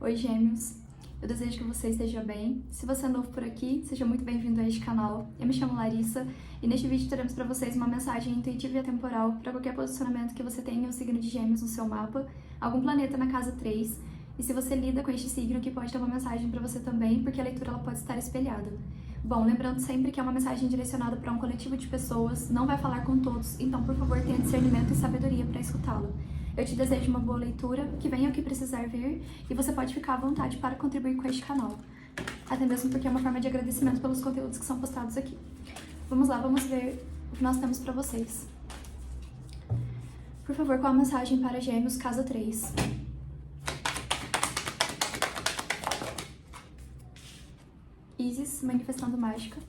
Oi, Gêmeos! Eu desejo que você esteja bem. Se você é novo por aqui, seja muito bem-vindo a este canal. Eu me chamo Larissa e neste vídeo teremos para vocês uma mensagem intuitiva e atemporal para qualquer posicionamento que você tenha o signo de Gêmeos no seu mapa, algum planeta na casa 3. E se você lida com este signo, que pode ter uma mensagem para você também, porque a leitura ela pode estar espelhada. Bom, lembrando sempre que é uma mensagem direcionada para um coletivo de pessoas, não vai falar com todos, então por favor tenha discernimento e sabedoria para escutá-lo. Eu te desejo uma boa leitura, que venha o que precisar vir, e você pode ficar à vontade para contribuir com este canal. Até mesmo porque é uma forma de agradecimento pelos conteúdos que são postados aqui. Vamos lá, vamos ver o que nós temos para vocês. Por favor, qual a mensagem para Gêmeos, casa 3? Isis, manifestando mágica.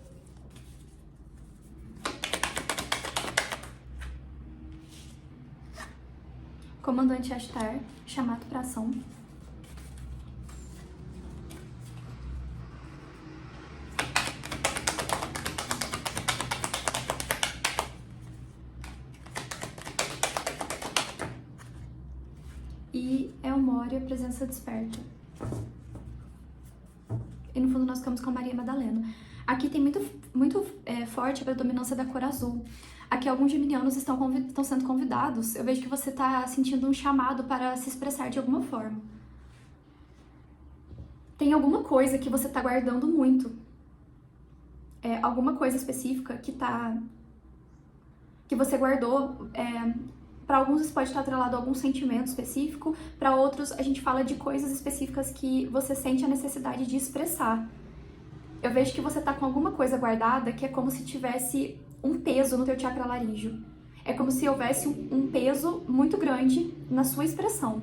Comandante Ashtar, chamado para ação. E Elmória, presença desperta. E no fundo nós ficamos com Maria Madalena. Aqui tem muito forte a predominância da cor azul. Aqui alguns geminianos estão sendo convidados. Eu vejo que você está sentindo um chamado para se expressar de alguma forma. Tem alguma coisa que você está guardando muito. Alguma coisa específica que você guardou. Para alguns isso pode estar atrelado a algum sentimento específico. Para outros a gente fala de coisas específicas que você sente a necessidade de expressar. Eu vejo que você tá com alguma coisa guardada que é como se tivesse um peso no teu chakra laríngeo. É como se houvesse um peso muito grande na sua expressão.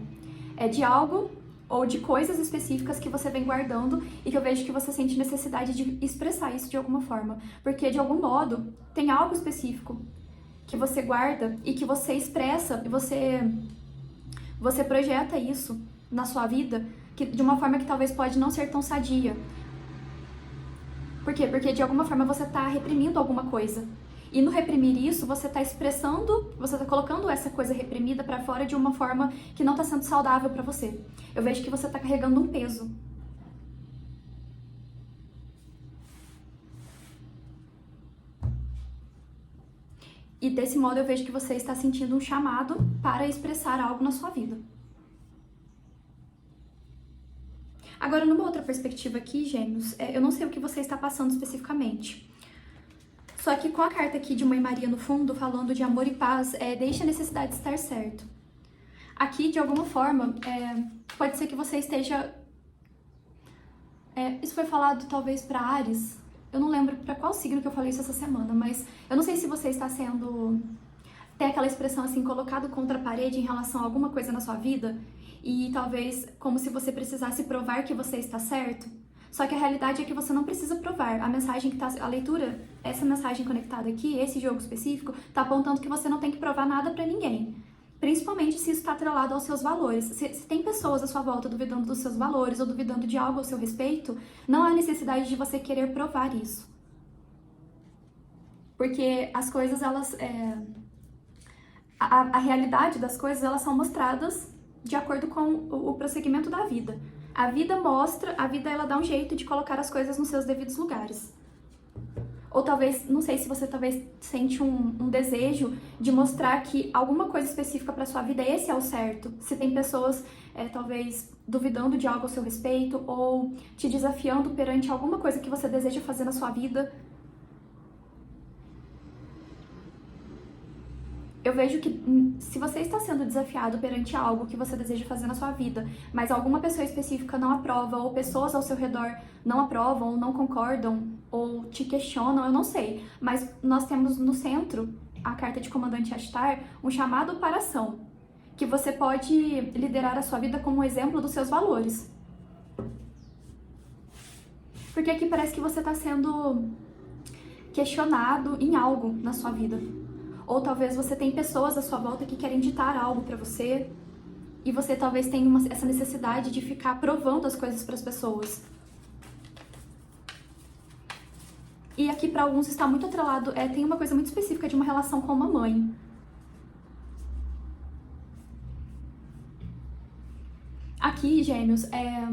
É de algo ou de coisas específicas que você vem guardando e que eu vejo que você sente necessidade de expressar isso de alguma forma. Porque, de algum modo, tem algo específico que você guarda e que você expressa e você projeta isso na sua vida de uma forma que talvez pode não ser tão sadia. Por quê? Porque de alguma forma você está reprimindo alguma coisa. E no reprimir isso, você está expressando, você está colocando essa coisa reprimida para fora de uma forma que não está sendo saudável para você. Eu vejo que você está carregando um peso. E desse modo eu vejo que você está sentindo um chamado para expressar algo na sua vida. Agora, numa outra perspectiva aqui, Gêmeos, eu não sei o que você está passando especificamente. Só que com a carta aqui de Mãe Maria no fundo, falando de amor e paz, deixa a necessidade de estar certo. Aqui, de alguma forma, pode ser que você esteja... isso foi falado talvez para Áries. Eu não lembro para qual signo que eu falei isso essa semana, mas eu não sei se você está sendo... Tem aquela expressão assim, colocado contra a parede em relação a alguma coisa na sua vida, e talvez como se você precisasse provar que você está certo. Só que a realidade é que você não precisa provar. A mensagem que tá, a leitura, essa mensagem conectada aqui, esse jogo específico, tá apontando que você não tem que provar nada pra ninguém. Principalmente se isso está atrelado aos seus valores. Se tem pessoas à sua volta duvidando dos seus valores ou duvidando de algo ao seu respeito, não há necessidade de você querer provar isso. Porque as coisas, elas... A realidade das coisas, elas são mostradas de acordo com o prosseguimento da vida. A vida mostra, a vida ela dá um jeito de colocar as coisas nos seus devidos lugares. Ou talvez, não sei se você talvez sente um desejo de mostrar que alguma coisa específica para sua vida, esse é o certo. Se tem pessoas, talvez, duvidando de algo ao seu respeito ou te desafiando perante alguma coisa que você deseja fazer na sua vida. Eu vejo que se você está sendo desafiado perante algo que você deseja fazer na sua vida, mas alguma pessoa específica não aprova, ou pessoas ao seu redor não aprovam, ou não concordam, ou te questionam, eu não sei. Mas nós temos no centro, a carta de Comandante Ashtar, um chamado para ação, que você pode liderar a sua vida como um exemplo dos seus valores. Porque aqui parece que você está sendo questionado em algo na sua vida. Ou talvez você tem pessoas à sua volta que querem ditar algo pra você e você talvez tenha essa necessidade de ficar provando as coisas pras pessoas. E aqui pra alguns está muito atrelado, tem uma coisa muito específica de uma relação com uma mãe. Aqui aqui, Gêmeos, é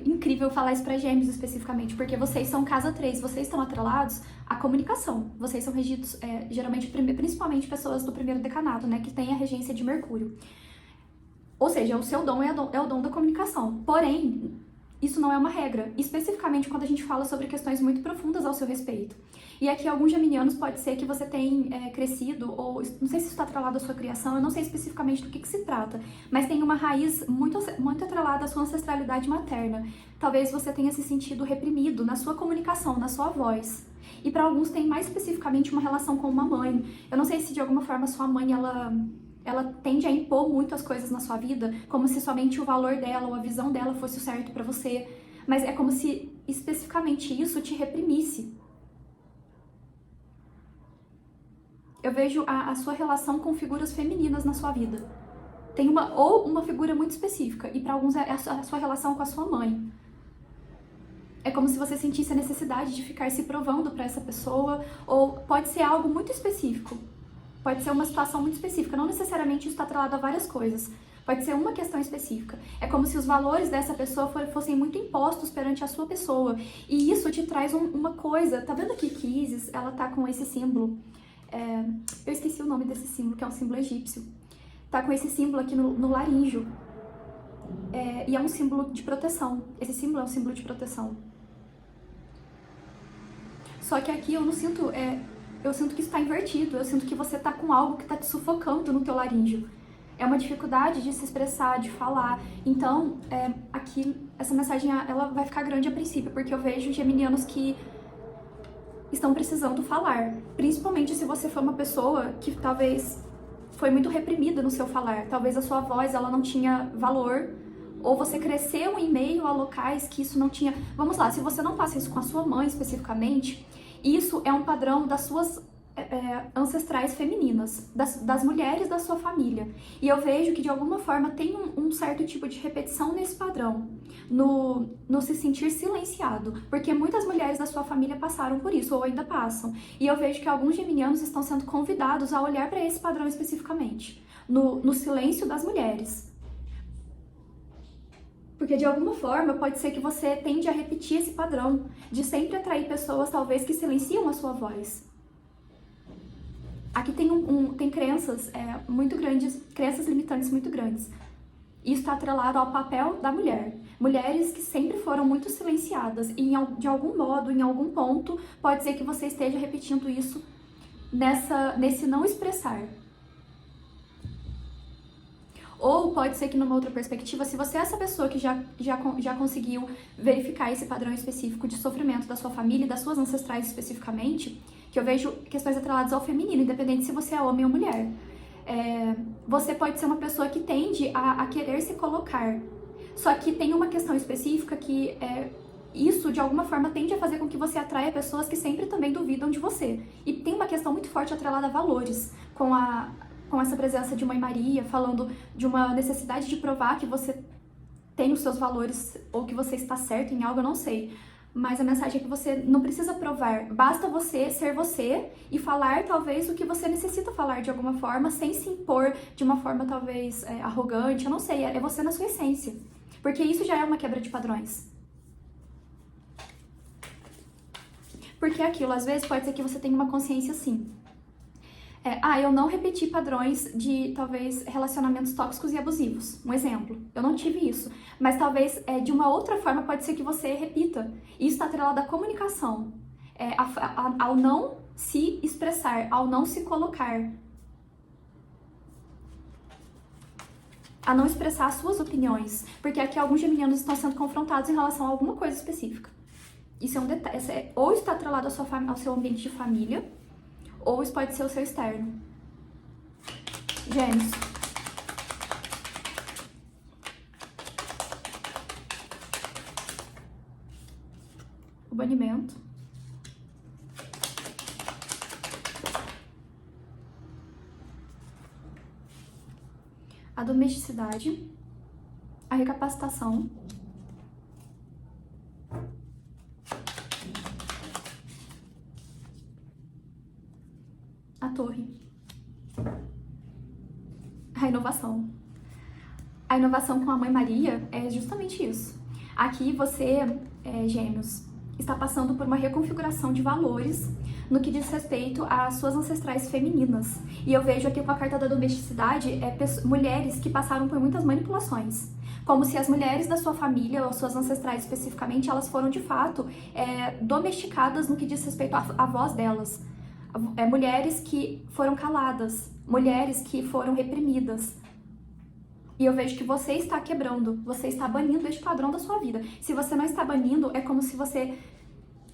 incrível falar isso pra Gêmeos especificamente, porque vocês são casa 3, vocês estão atrelados à comunicação. Vocês são regidos, geralmente, principalmente pessoas do primeiro decanato, né, que tem a regência de Mercúrio. Ou seja, o seu dom é o dom da comunicação. Porém, isso não é uma regra, especificamente quando a gente fala sobre questões muito profundas ao seu respeito. E aqui, alguns geminianos, pode ser que você tenha crescido, ou não sei se isso está atrelado à sua criação, eu não sei especificamente do que se trata, mas tem uma raiz muito atrelada à sua ancestralidade materna. Talvez você tenha se sentido reprimido na sua comunicação, na sua voz. E para alguns tem mais especificamente uma relação com uma mãe. Eu não sei se de alguma forma sua mãe, ela tende a impor muito as coisas na sua vida, como se somente o valor dela ou a visão dela fosse o certo pra você, mas é como se especificamente isso te reprimisse. Eu vejo a sua relação com figuras femininas na sua vida. Tem uma figura muito específica, e pra alguns é a sua relação com a sua mãe. É como se você sentisse a necessidade de ficar se provando pra essa pessoa, ou pode ser algo muito específico. Pode ser uma situação muito específica, não necessariamente isso está atrelado a várias coisas. Pode ser uma questão específica. É como se os valores dessa pessoa fossem muito impostos perante a sua pessoa. E isso te traz uma coisa. Tá vendo aqui que Isis, ela tá com esse símbolo? Eu esqueci o nome desse símbolo, que é um símbolo egípcio. Tá com esse símbolo aqui no laríngeo. E é um símbolo de proteção. Esse símbolo é um símbolo de proteção. Só que aqui eu não sinto... Eu sinto que isso está invertido, eu sinto que você está com algo que está te sufocando no teu laríngeo. É uma dificuldade de se expressar, de falar. Então, aqui, essa mensagem, ela vai ficar grande a princípio, porque eu vejo geminianos que estão precisando falar. Principalmente se você for uma pessoa que talvez foi muito reprimida no seu falar. Talvez a sua voz, ela não tinha valor, ou você cresceu em meio a locais que isso não tinha... Vamos lá, se você não passa isso com a sua mãe especificamente... Isso é um padrão das suas ancestrais femininas, das mulheres da sua família. E eu vejo que de alguma forma tem um certo tipo de repetição nesse padrão, no se sentir silenciado, porque muitas mulheres da sua família passaram por isso, ou ainda passam. E eu vejo que alguns geminianos estão sendo convidados a olhar para esse padrão especificamente, no silêncio das mulheres. Porque de alguma forma pode ser que você tende a repetir esse padrão de sempre atrair pessoas talvez que silenciam a sua voz. Aqui tem crenças muito grandes, crenças limitantes muito grandes. Isso está atrelado ao papel da mulher. Mulheres que sempre foram muito silenciadas e de algum modo, em algum ponto, pode ser que você esteja repetindo isso nesse não expressar. Ou pode ser que numa outra perspectiva, se você é essa pessoa que já conseguiu verificar esse padrão específico de sofrimento da sua família e das suas ancestrais especificamente, que eu vejo questões atreladas ao feminino, independente se você é homem ou mulher, você pode ser uma pessoa que tende a querer se colocar. Só que tem uma questão específica que isso, de alguma forma, tende a fazer com que você atraia pessoas que sempre também duvidam de você. E tem uma questão muito forte atrelada a valores, com essa presença de Mãe Maria, falando de uma necessidade de provar que você tem os seus valores ou que você está certo em algo, eu não sei. Mas a mensagem é que você não precisa provar, basta você ser você e falar talvez o que você necessita falar de alguma forma, sem se impor de uma forma talvez arrogante, eu não sei, é você na sua essência. Porque isso já é uma quebra de padrões. Porque aquilo, às vezes, pode ser que você tenha uma consciência assim. Eu não repeti padrões de, talvez, relacionamentos tóxicos e abusivos. Um exemplo, eu não tive isso. Mas talvez, de uma outra forma, pode ser que você repita. Isso está atrelado à comunicação. Ao não se expressar, ao não se colocar. A não expressar as suas opiniões. Porque aqui alguns geminianos estão sendo confrontados em relação a alguma coisa específica. Isso é um detalhe. Ou está atrelado ao seu ambiente de família, ou isso pode ser o seu externo. Gêmeos. O banimento. A domesticidade. A recapacitação. A torre. A inovação. inovação com a Mãe Maria é justamente isso. Aqui você, Gêmeos, está passando por uma reconfiguração de valores no que diz respeito às suas ancestrais femininas. E eu vejo aqui com a carta da domesticidade, mulheres que passaram por muitas manipulações. Como se as mulheres da sua família, ou suas ancestrais especificamente, elas foram de fato domesticadas no que diz respeito à voz delas. Mulheres que foram caladas, mulheres que foram reprimidas. E eu vejo que você está quebrando, você está banindo este padrão da sua vida. Se você não está banindo, é como se você...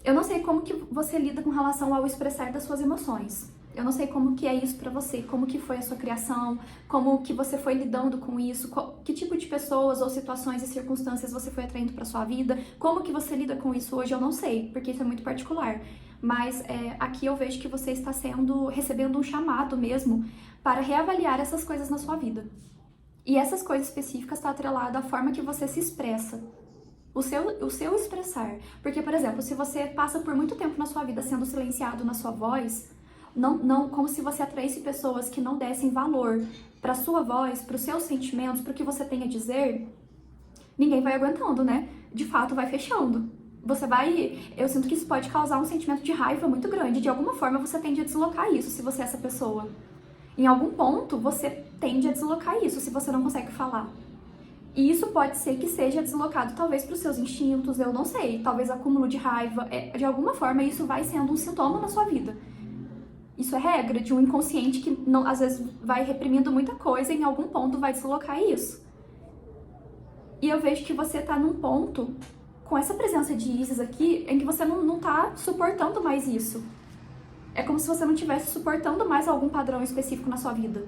Eu não sei como que você lida com relação ao expressar das suas emoções. Eu não sei como que é isso pra você, como que foi a sua criação, como que você foi lidando com isso, que tipo de pessoas ou situações e circunstâncias você foi atraindo pra sua vida, como que você lida com isso hoje, eu não sei, porque isso é muito particular. Mas aqui eu vejo que você está recebendo um chamado mesmo para reavaliar essas coisas na sua vida. E essas coisas específicas estão atreladas à forma que você se expressa. O seu expressar. Porque, por exemplo, se você passa por muito tempo na sua vida sendo silenciado na sua voz, não como se você atraísse pessoas que não dessem valor para sua voz, para os seus sentimentos, para o que você tem a dizer, ninguém vai aguentando, né? De fato, vai fechando. Eu sinto que isso pode causar um sentimento de raiva muito grande. De alguma forma, você tende a deslocar isso, se você é essa pessoa. Em algum ponto, você tende a deslocar isso, se você não consegue falar. E isso pode ser que seja deslocado, talvez, para os seus instintos, eu não sei. Talvez acúmulo de raiva. De alguma forma, isso vai sendo um sintoma na sua vida. Isso é regra de um inconsciente que, não, às vezes, vai reprimindo muita coisa e em algum ponto vai deslocar isso. E eu vejo que você tá num ponto, com essa presença de Isis aqui, em que você não tá suportando mais isso. É como se você não estivesse suportando mais algum padrão específico na sua vida.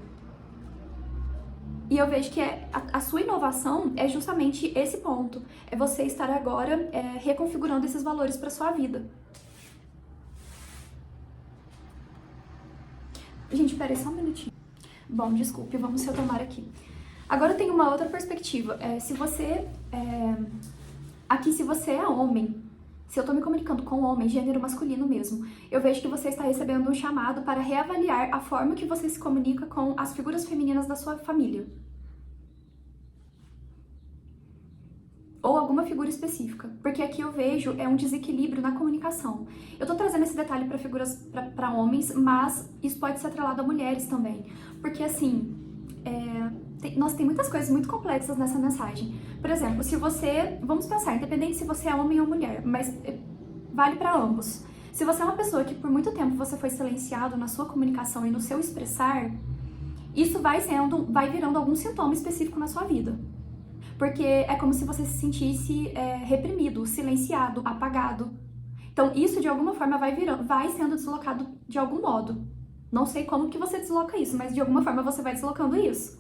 E eu vejo que a sua inovação é justamente esse ponto. É você estar agora reconfigurando esses valores para sua vida. Gente, peraí só um minutinho. Bom, desculpe, vamos retomar aqui. Agora eu tenho uma outra perspectiva. Aqui, se você é homem, se eu tô me comunicando com homem, gênero masculino mesmo, eu vejo que você está recebendo um chamado para reavaliar a forma que você se comunica com as figuras femininas da sua família. Ou alguma figura específica, porque aqui eu vejo um desequilíbrio na comunicação. Eu tô trazendo esse detalhe para figuras, para homens, mas isso pode ser atrelado a mulheres também, porque assim, tem muitas coisas muito complexas nessa mensagem. Por exemplo, se você, vamos pensar, independente se você é homem ou mulher, mas vale para ambos. Se você é uma pessoa que por muito tempo você foi silenciado na sua comunicação e no seu expressar, isso vai virando algum sintoma específico na sua vida. Porque é como se você se sentisse reprimido, silenciado, apagado. Então isso de alguma forma vai sendo deslocado de algum modo. Não sei como que você desloca isso, mas de alguma forma você vai deslocando isso.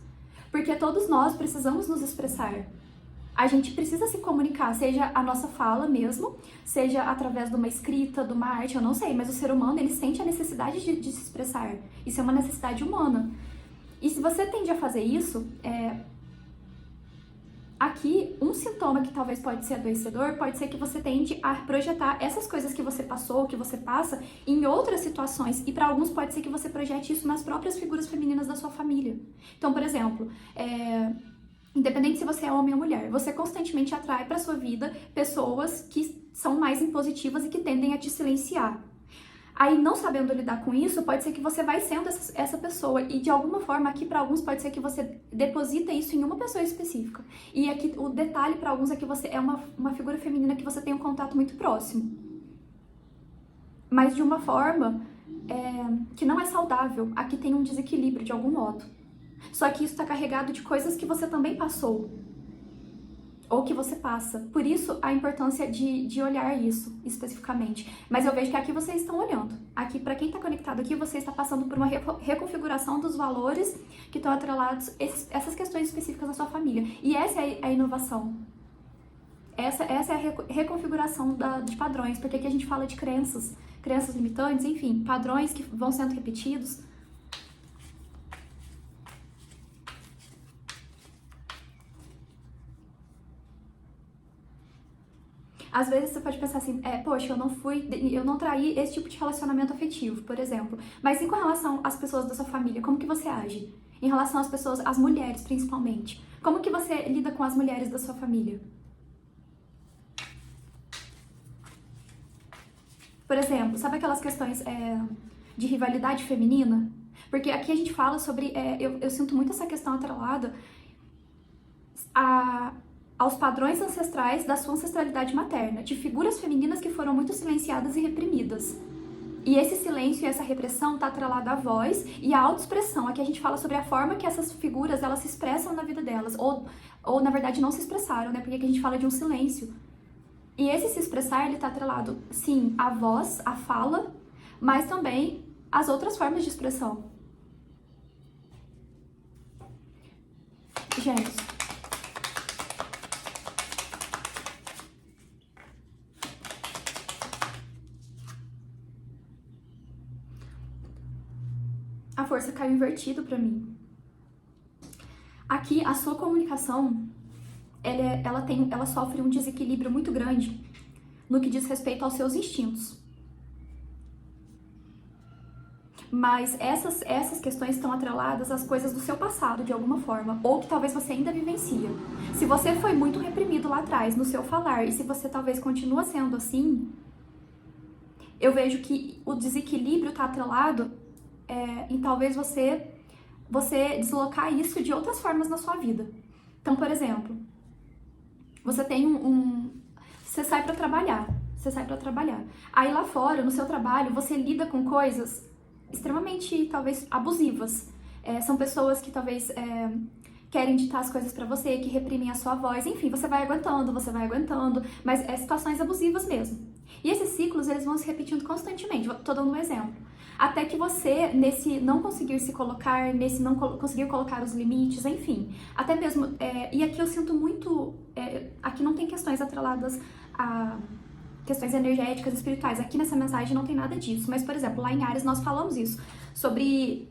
Porque todos nós precisamos nos expressar. A gente precisa se comunicar, seja a nossa fala mesmo, seja através de uma escrita, de uma arte, eu não sei, mas o ser humano, ele sente a necessidade de se expressar. Isso é uma necessidade humana. E se você tende a fazer isso, aqui, um sintoma que talvez pode ser adoecedor, pode ser que você tende a projetar essas coisas que você passou, que você passa, em outras situações. E para alguns pode ser que você projete isso nas próprias figuras femininas da sua família. Então, por exemplo, independente se você é homem ou mulher, você constantemente atrai para sua vida pessoas que são mais impositivas e que tendem a te silenciar. Aí, não sabendo lidar com isso, pode ser que você vai sendo essa pessoa. E, de alguma forma, aqui para alguns pode ser que você deposita isso em uma pessoa específica. E aqui, o detalhe para alguns é que você é uma figura feminina que você tem um contato muito próximo. Mas de uma forma que não é saudável. Aqui tem um desequilíbrio, de algum modo. Só que isso está carregado de coisas que você também passou. Ou que você passa. Por isso, a importância de olhar isso, especificamente. Mas eu vejo que aqui vocês estão olhando. Aqui, para quem está conectado aqui, você está passando por uma reconfiguração dos valores que estão atrelados a essas questões específicas da sua família. E essa é a inovação. Essa é a reconfiguração de padrões. Porque aqui a gente fala de crenças limitantes, enfim, padrões que vão sendo repetidos. Às vezes você pode pensar assim, poxa, eu não traí esse tipo de relacionamento afetivo, por exemplo. Mas e com relação às pessoas da sua família, como que você age? Em relação às pessoas, às mulheres principalmente. Como que você lida com as mulheres da sua família? Por exemplo, sabe aquelas questões de rivalidade feminina? Porque aqui a gente fala sobre, eu sinto muito essa questão atrelada aos padrões ancestrais da sua ancestralidade materna, de figuras femininas que foram muito silenciadas e reprimidas. E esse silêncio e essa repressão está atrelada à voz e à autoexpressão. Aqui a gente fala sobre a forma que essas figuras elas se expressam na vida delas, ou na verdade não se expressaram, né? Porque aqui a gente fala de um silêncio. E esse se expressar, ele está atrelado, sim, à voz, à fala, mas também às outras formas de expressão. Gêmeos. A força caiu invertido pra mim. Aqui, a sua comunicação, ela sofre um desequilíbrio muito grande no que diz respeito aos seus instintos. Mas essas questões estão atreladas às coisas do seu passado, de alguma forma, ou que talvez você ainda vivencia. Se você foi muito reprimido lá atrás, no seu falar, e se você talvez continua sendo assim, eu vejo que o desequilíbrio está atrelado em talvez você deslocar isso de outras formas na sua vida. Então, por exemplo, você tem você sai pra trabalhar. Aí lá fora, no seu trabalho, você lida com coisas extremamente, talvez, abusivas. São pessoas que talvez querem ditar as coisas pra você, que reprimem a sua voz. Enfim, você vai aguentando, mas situações abusivas mesmo. E esses ciclos, eles vão se repetindo constantemente. Tô dando um exemplo. Até que você, nesse não conseguir se colocar, nesse não conseguir colocar os limites, enfim. Até mesmo, e aqui eu sinto muito, aqui não tem questões atreladas a questões energéticas, espirituais. Aqui nessa mensagem não tem nada disso. Mas, por exemplo, lá em Áries nós falamos isso, sobre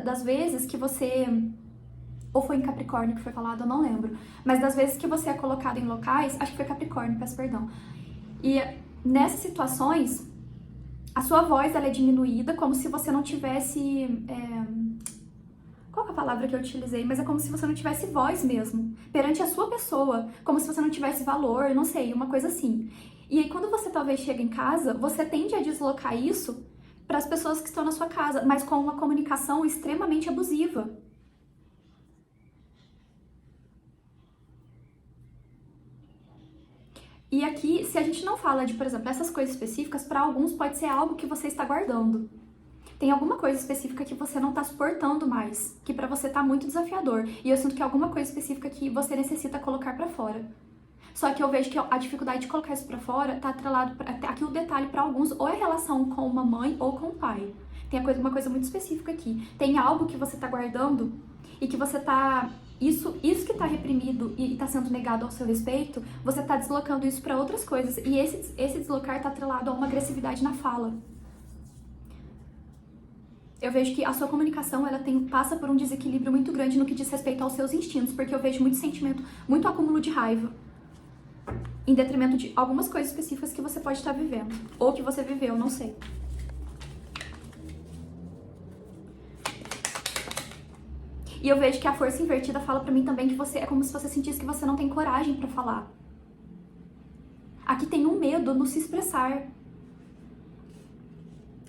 das vezes que você, ou foi em Capricórnio que foi falado, eu não lembro, mas das vezes que você é colocado em locais, acho que foi Capricórnio, peço perdão. E nessas situações, a sua voz ela é diminuída, como se você não tivesse... Qual que é a palavra que eu utilizei? Mas é como se você não tivesse voz mesmo, perante a sua pessoa, como se você não tivesse valor, não sei, uma coisa assim. E aí quando você talvez chega em casa, você tende a deslocar isso para as pessoas que estão na sua casa, mas com uma comunicação extremamente abusiva. E aqui, se a gente não fala de, por exemplo, essas coisas específicas, para alguns pode ser algo que você está guardando. Tem alguma coisa específica que você não está suportando mais, que para você tá muito desafiador. E eu sinto que é alguma coisa específica que você necessita colocar para fora. Só que eu vejo que a dificuldade de colocar isso para fora tá atrelado, aqui o detalhe para alguns, ou é relação com uma mãe ou com o pai. Tem uma coisa muito específica aqui. Tem algo que você tá guardando e que você tá... Isso que tá reprimido e tá sendo negado ao seu respeito, você tá deslocando isso para outras coisas. E esse deslocar tá atrelado a uma agressividade na fala. Eu vejo que a sua comunicação, ela passa por um desequilíbrio muito grande no que diz respeito aos seus instintos, porque eu vejo muito sentimento, muito acúmulo de raiva, em detrimento de algumas coisas específicas que você pode estar vivendo, ou que você viveu, não sei. E eu vejo que a força invertida fala pra mim também que você é como se você sentisse que você não tem coragem pra falar. Aqui tem um medo no se expressar.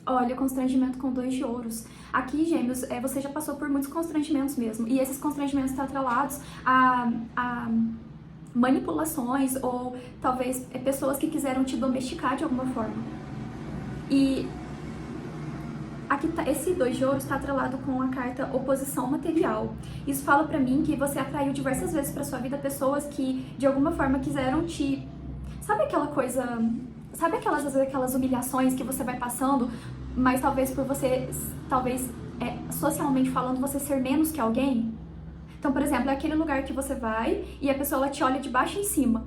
Olha, constrangimento com 2 de ouros. Aqui, gêmeos, você já passou por muitos constrangimentos mesmo. E esses constrangimentos estão atrelados a manipulações ou talvez pessoas que quiseram te domesticar de alguma forma. E aqui esse 2 de ouros está atrelado com a carta oposição material. Isso fala pra mim que você atraiu diversas vezes pra sua vida pessoas que de alguma forma quiseram te... Sabe aquela coisa... Sabe aquelas humilhações que você vai passando, mas talvez por você, socialmente falando, você ser menos que alguém? Então, por exemplo, é aquele lugar que você vai e a pessoa ela te olha de baixo em cima.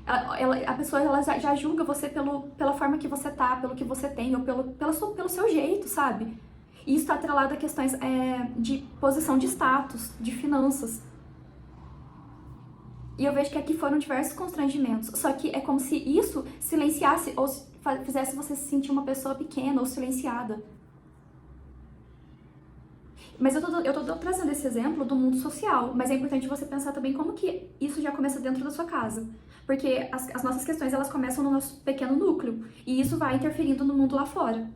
A pessoa ela já julga você pela forma que você tá, pelo que você tem, ou pelo seu jeito, sabe? E isso tá atrelado a questões de posição de status, de finanças. E eu vejo que aqui foram diversos constrangimentos, só que é como se isso silenciasse ou fizesse você se sentir uma pessoa pequena ou silenciada. Mas eu tô trazendo esse exemplo do mundo social, mas é importante você pensar também como que isso já começa dentro da sua casa. Porque as nossas questões, elas começam no nosso pequeno núcleo, e isso vai interferindo no mundo lá fora.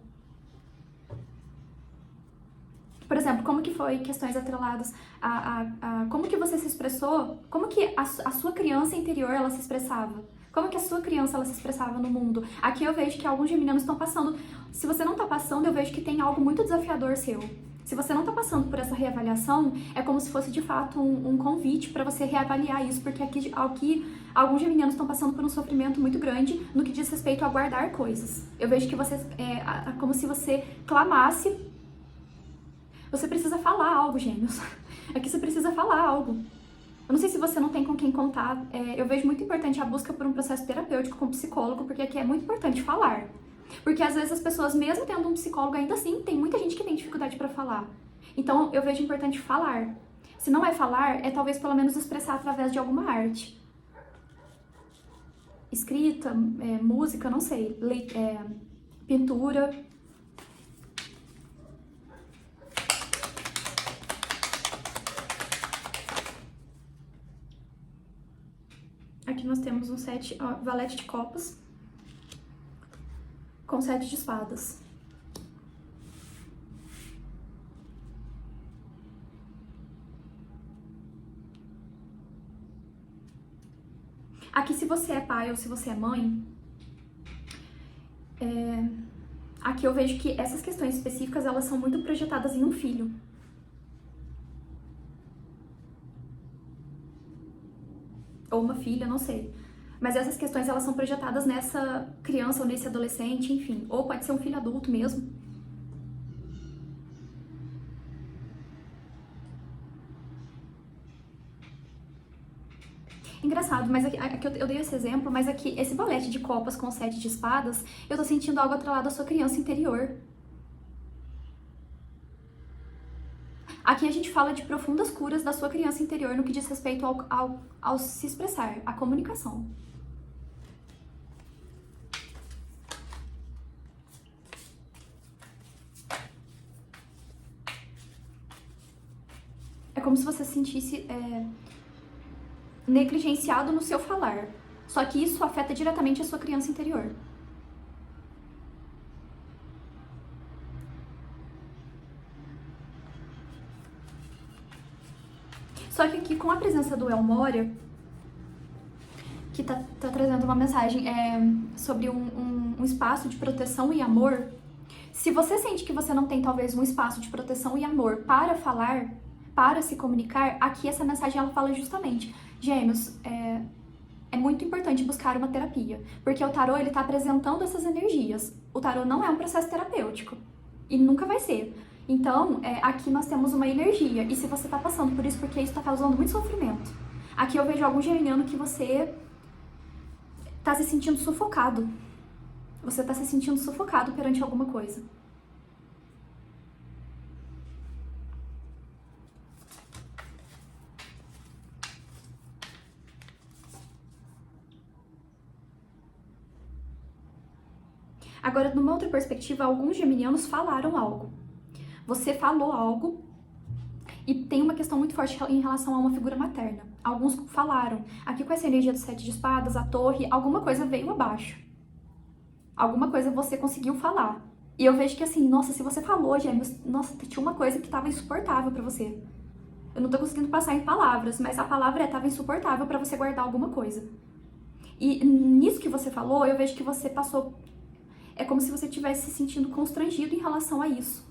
Por exemplo, como que foi questões atreladas como que você se expressou, como que a sua criança interior, ela se expressava? Como que a sua criança, ela se expressava no mundo? Aqui eu vejo que alguns geminianos estão passando, se você não tá passando, eu vejo que tem algo muito desafiador seu. Se você não tá passando por essa reavaliação, é como se fosse de fato um convite para você reavaliar isso, porque aqui alguns geminianos estão passando por um sofrimento muito grande no que diz respeito a guardar coisas. Eu vejo que você, como se você clamasse. Você precisa falar algo, gêmeos. Aqui você precisa falar algo. Eu não sei se você não tem com quem contar. Eu vejo muito importante a busca por um processo terapêutico com psicólogo, porque aqui é muito importante falar. Porque às vezes as pessoas, mesmo tendo um psicólogo, ainda assim, tem muita gente que tem dificuldade para falar. Então eu vejo importante falar. Se não é falar, é talvez pelo menos expressar através de alguma arte. Escrita, música, não sei. Pintura. Aqui nós temos um valete de copas com 7 de espadas. Aqui, se você é pai ou se você é mãe, aqui eu vejo que essas questões específicas, elas são muito projetadas em um filho. Ou uma filha, não sei. Mas essas questões, elas são projetadas nessa criança ou nesse adolescente, enfim. Ou pode ser um filho adulto mesmo. Engraçado, mas aqui eu dei esse exemplo, mas aqui, esse valete de copas com 7 de espadas, eu tô sentindo algo atrelado à sua criança interior. Aqui a gente fala de profundas curas da sua criança interior no que diz respeito ao se expressar, à comunicação. É como se você se sentisse negligenciado no seu falar. Só que isso afeta diretamente a sua criança interior. Só que aqui, com a presença do El Moria, que tá trazendo uma mensagem sobre um espaço de proteção e amor, se você sente que você não tem, talvez, um espaço de proteção e amor para falar, para se comunicar, aqui essa mensagem, ela fala justamente, Gêmeos, é muito importante buscar uma terapia, porque o tarô, ele tá apresentando essas energias. O tarô não é um processo terapêutico, e nunca vai ser. Então, aqui nós temos uma energia, e se você tá passando por isso, porque isso tá causando muito sofrimento. Aqui eu vejo algum geminiano que você tá se sentindo sufocado. Você tá se sentindo sufocado perante alguma coisa. Agora, numa outra perspectiva, alguns geminianos falaram algo. Você falou algo e tem uma questão muito forte em relação a uma figura materna. Alguns falaram. Aqui com essa energia do 7 de espadas, a torre, alguma coisa veio abaixo. Alguma coisa você conseguiu falar. E eu vejo que assim, nossa, se você falou, Gêmeos, nossa, tinha uma coisa que tava insuportável pra você. Eu não tô conseguindo passar em palavras, mas a palavra tava insuportável pra você guardar alguma coisa. E nisso que você falou, eu vejo que você passou... É como se você estivesse se sentindo constrangido em relação a isso.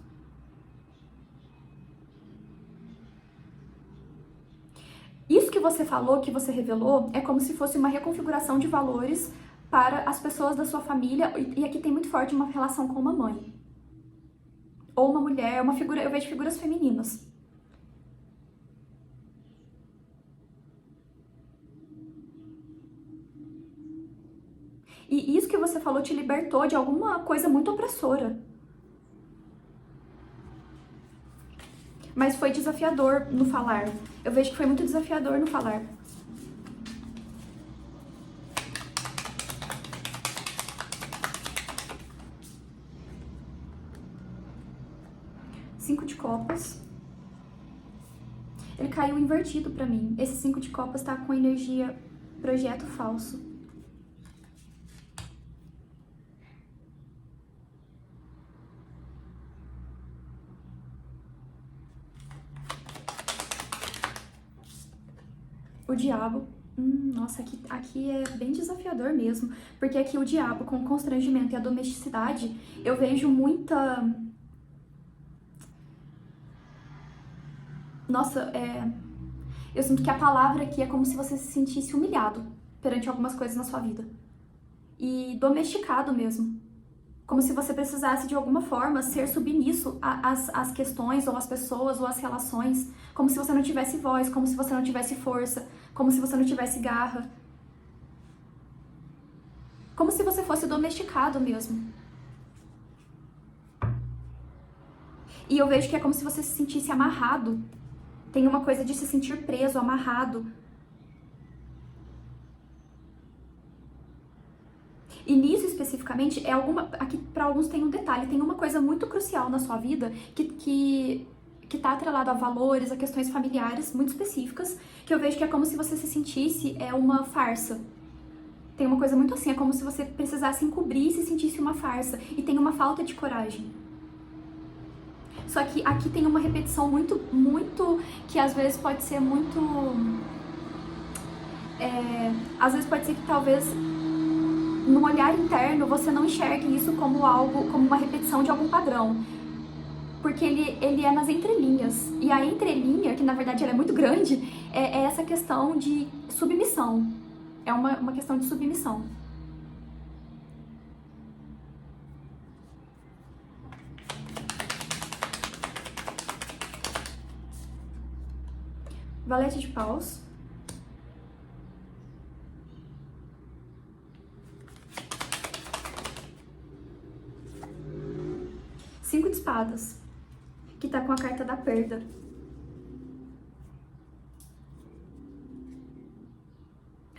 Isso que você falou, que você revelou, é como se fosse uma reconfiguração de valores para as pessoas da sua família, e aqui tem muito forte uma relação com uma mãe. Ou uma mulher, uma figura, eu vejo figuras femininas. E isso que você falou te libertou de alguma coisa muito opressora. Mas foi desafiador no falar. Eu vejo que foi muito desafiador no falar. Cinco de copas. caiu invertido pra mim. Esse 5 de copas tá com energia projeto falso. O diabo. Nossa, aqui é bem desafiador mesmo. Porque aqui o diabo, com o constrangimento e a domesticidade, eu vejo muita... Nossa, eu sinto que a palavra aqui é como se você se sentisse humilhado perante algumas coisas na sua vida. E domesticado mesmo. Como se você precisasse, de alguma forma, ser submisso às questões, ou às pessoas, ou às relações. Como se você não tivesse voz, como se você não tivesse força, como se você não tivesse garra. Como se você fosse domesticado mesmo. E eu vejo que é como se você se sentisse amarrado. Tem uma coisa de se sentir preso, amarrado. E nisso especificamente, aqui para alguns tem um detalhe, tem uma coisa muito crucial na sua vida que tá atrelado a valores, a questões familiares muito específicas, que eu vejo que é como se você se sentisse uma farsa. Tem uma coisa muito assim, é como se você precisasse encobrir e se sentisse uma farsa. E tem uma falta de coragem. Só que aqui tem uma repetição muito, que às vezes pode ser muito... às vezes pode ser que talvez no olhar interno você não enxergue isso como algo, como uma repetição de algum padrão. Porque ele é nas entrelinhas. E a entrelinha, que na verdade ela é muito grande, é essa questão de submissão. É uma questão de submissão. Valete de paus. Cinco de espadas, que tá com a carta da perda.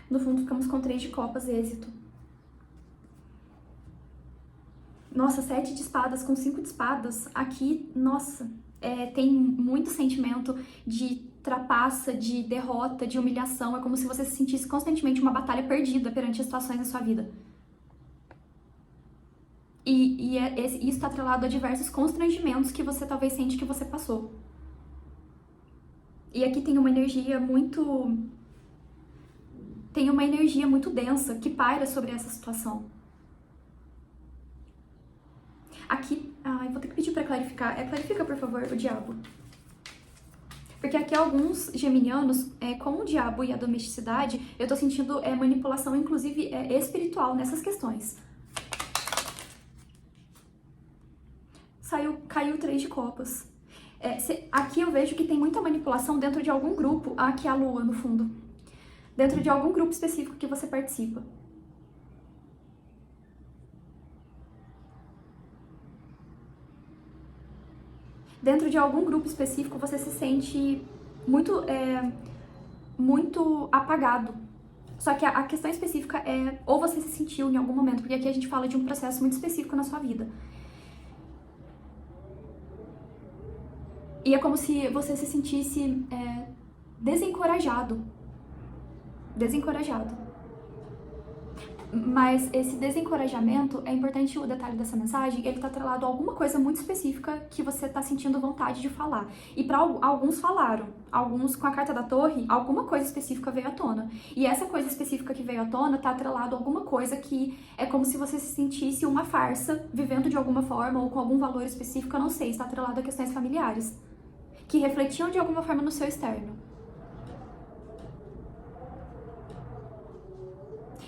No fundo, ficamos com 3 de copas, êxito. Nossa, 7 de espadas com 5 de espadas. Aqui, nossa, tem muito sentimento de trapaça, de derrota, de humilhação. É como se você se sentisse constantemente uma batalha perdida perante as situações da sua vida. Isso está atrelado a diversos constrangimentos que você talvez sente que você passou. E aqui tem uma energia muito... Tem uma energia muito densa que paira sobre essa situação. Aqui... eu vou ter que pedir para clarificar. Clarifica, por favor, o diabo. Porque aqui alguns geminianos, com o diabo e a domesticidade, eu tô sentindo manipulação, inclusive espiritual, nessas questões. Caiu 3 de copas. Aqui eu vejo que tem muita manipulação dentro de algum grupo. Aqui a lua, no fundo. Dentro de algum grupo específico que você participa. Dentro de algum grupo específico você se sente muito apagado. Só que a questão específica é ou você se sentiu em algum momento, porque aqui a gente fala de um processo muito específico na sua vida. E é como se você se sentisse desencorajado. Mas esse desencorajamento, é importante o detalhe dessa mensagem, ele tá atrelado a alguma coisa muito específica que você tá sentindo vontade de falar. E para alguns falaram, alguns com a carta da torre, alguma coisa específica veio à tona. E essa coisa específica que veio à tona tá atrelado a alguma coisa que é como se você se sentisse uma farsa, vivendo de alguma forma ou com algum valor específico, eu não sei, está atrelado a questões familiares, que refletiam de alguma forma no seu externo.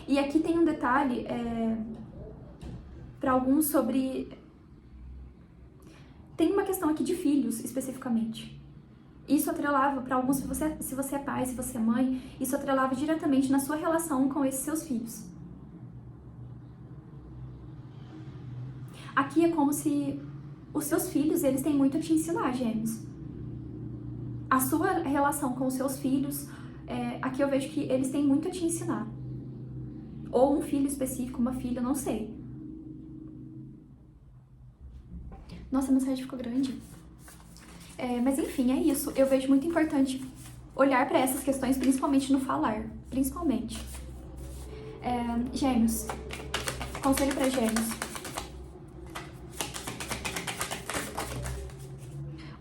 E aqui tem um detalhe, para alguns sobre... Tem uma questão aqui de filhos, especificamente. Isso atrelava, para alguns, se você é pai, se você é mãe, isso atrelava diretamente na sua relação com esses seus filhos. Aqui é como se os seus filhos, eles têm muito a te ensinar, gêmeos. A sua relação com os seus filhos, aqui eu vejo que eles têm muito a te ensinar. Ou um filho específico, uma filha, não sei. Nossa, a mensagem ficou grande. Mas enfim, é isso. Eu vejo muito importante olhar para essas questões, principalmente no falar, principalmente. Gêmeos. Conselho para Gêmeos.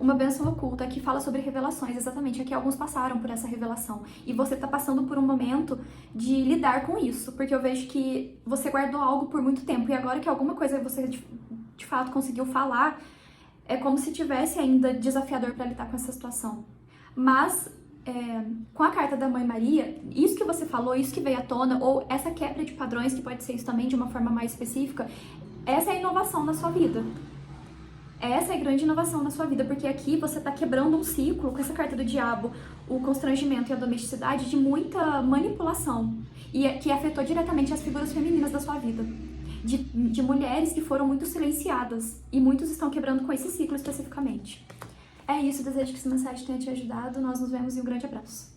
Uma bênção oculta que fala sobre revelações, exatamente. Aqui alguns passaram por essa revelação. E você tá passando por um momento de lidar com isso. Porque eu vejo que você guardou algo por muito tempo. E agora que alguma coisa você de fato conseguiu falar, é como se tivesse ainda desafiador para lidar com essa situação. Mas, com a carta da Mãe Maria, isso que você falou, isso que veio à tona, ou essa quebra de padrões, que pode ser isso também de uma forma mais específica, essa é a inovação na sua vida. Essa é a grande inovação na sua vida, porque aqui você tá quebrando um ciclo com essa carta do diabo, o constrangimento e a domesticidade de muita manipulação, e que afetou diretamente as figuras femininas da sua vida. De mulheres que foram muito silenciadas, e muitos estão quebrando com esse ciclo especificamente. É isso, desejo que essa mensagem tenha te ajudado, nós nos vemos e um grande abraço.